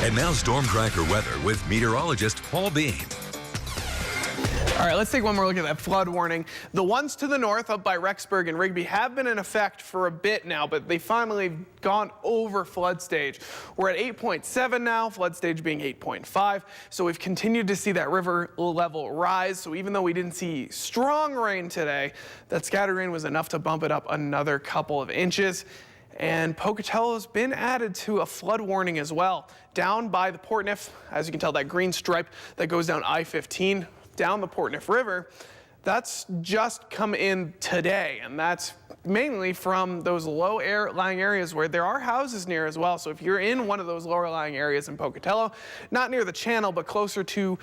And now Storm Tracker weather with meteorologist Paul Bean. All right, let's take one more look at that flood warning. The ones to the north up by Rexburg and Rigby have been in effect for a bit now, but they finally gone over flood stage. We're at 8.7 now, flood stage being 8.5. So we've continued to see that river level rise. So even though we didn't see strong rain today, that scattered rain was enough to bump it up another couple of inches. And Pocatello's been added to a flood warning as well. Down by the Portneuf, as you can tell, that green stripe that goes down I-15 down the Portneuf River, that's just come in today, and that's mainly from those low-lying areas where there are houses near as well. So if you're in one of those lower-lying areas in Pocatello, not near the channel, but closer to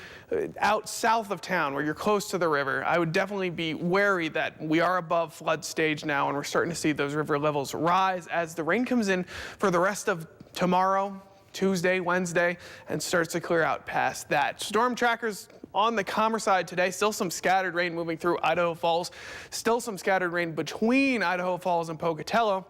out south of town where you're close to the river, I would definitely be wary that we are above flood stage now, and we're starting to see those river levels rise as the rain comes in for the rest of tomorrow, Tuesday, Wednesday, and starts to clear out past that. Storm trackers on the calmer side today, still some scattered rain moving through Idaho Falls, still some scattered rain between Idaho Falls and Pocatello,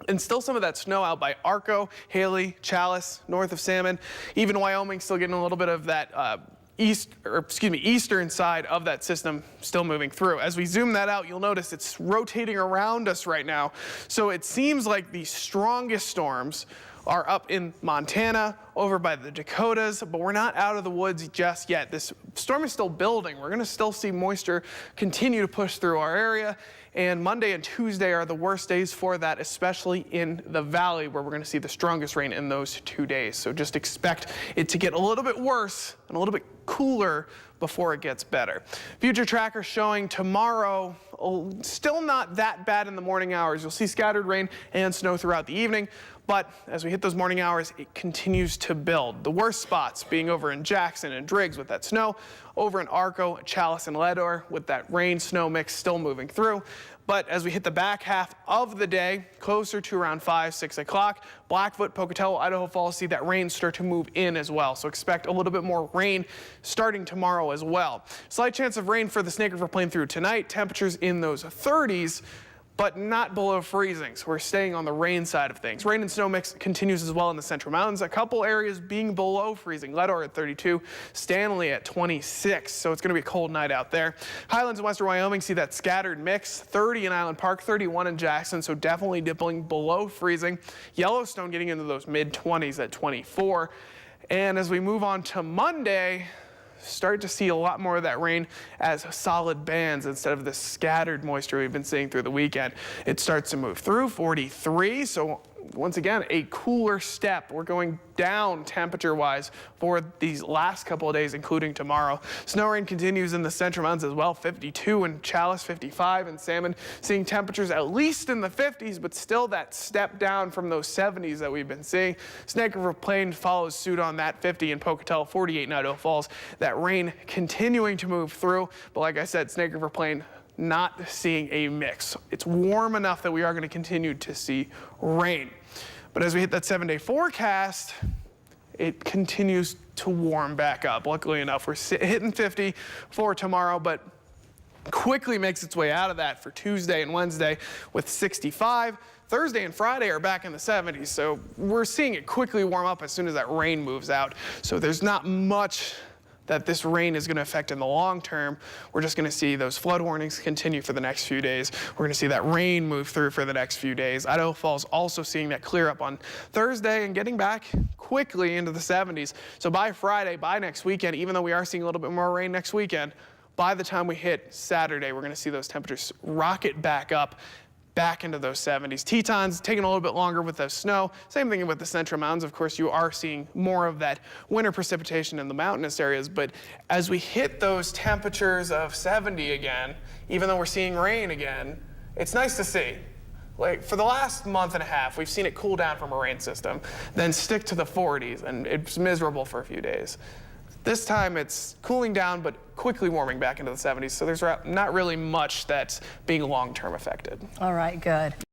and still some of that snow out by Arco, Haley, Chalice, north of Salmon, even Wyoming still getting a little bit of that eastern side of that system still moving through. As we zoom that out, you'll notice it's rotating around us right now. So it seems like the strongest storms are up in Montana, over by the Dakotas, but we're not out of the woods just yet. This storm is still building. We're going to still see moisture continue to push through our area, and Monday and Tuesday are the worst days for that, especially in the valley where we're going to see the strongest rain in those 2 days. So just expect it to get a little bit worse and a little bit cooler before it gets better. Future tracker showing tomorrow, still not that bad in the morning hours. You'll see scattered rain and snow throughout the evening, but as we hit those morning hours, it continues to build. The worst spots being over in Jackson and Driggs with that snow, over in Arco, Chalice, and Leadore with that rain-snow mix still moving through. But as we hit the back half of the day, closer to around 5, 6 o'clock, Blackfoot, Pocatello, Idaho Falls, see that rain start to move in as well. So expect a little bit more rain starting tomorrow as well. Slight chance of rain for the Snake River Plain through tonight. Temperatures in those 30s. But not below freezing, so we're staying on the rain side of things. Rain and snow mix continues as well in the Central Mountains. A couple areas being below freezing. Leadore at 32, Stanley at 26, so it's going to be a cold night out there. Highlands and western Wyoming see that scattered mix. 30 in Island Park, 31 in Jackson, so definitely dipping below freezing. Yellowstone getting into those mid-20s at 24. And as we move on to Monday, start to see a lot more of that rain as solid bands instead of the scattered moisture we've been seeing through the weekend. It starts to move through 43, so once again, a cooler step. We're going down temperature-wise for these last couple of days, including tomorrow. Snow rain continues in the Central Mountains as well, 52 in Chalice, 55 in Salmon, seeing temperatures at least in the 50s, but still that step down from those 70s that we've been seeing. Snake River Plain follows suit on that, 50 in Pocatello, 48 in Idaho Falls. That rain continuing to move through, but like I said, Snake River Plain not seeing a mix. It's warm enough that we are going to continue to see rain. But as we hit that 7-day forecast, it continues to warm back up. Luckily enough, we're hitting 50 for tomorrow, but quickly makes its way out of that for Tuesday and Wednesday with 65. Thursday and Friday are back in the 70s, so we're seeing it quickly warm up as soon as that rain moves out. So there's not much that this rain is going to affect in the long term. We're just going to see those flood warnings continue for the next few days. We're going to see that rain move through for the next few days. Idaho Falls also seeing that clear up on Thursday and getting back quickly into the 70s. So by Friday, by next weekend, even though we are seeing a little bit more rain next weekend, by the time we hit Saturday, we're going to see those temperatures rocket back up, back into those 70s. Tetons taking a little bit longer with the snow. Same thing with the Central Mountains. Of course, you are seeing more of that winter precipitation in the mountainous areas. But as we hit those temperatures of 70 again, even though we're seeing rain again, it's nice to see. Like for the last month and a half, we've seen it cool down from a rain system, then stick to the 40s, and it's miserable for a few days. This time it's cooling down, but quickly warming back into the 70s. So there's not really much that's being long-term affected. All right, good.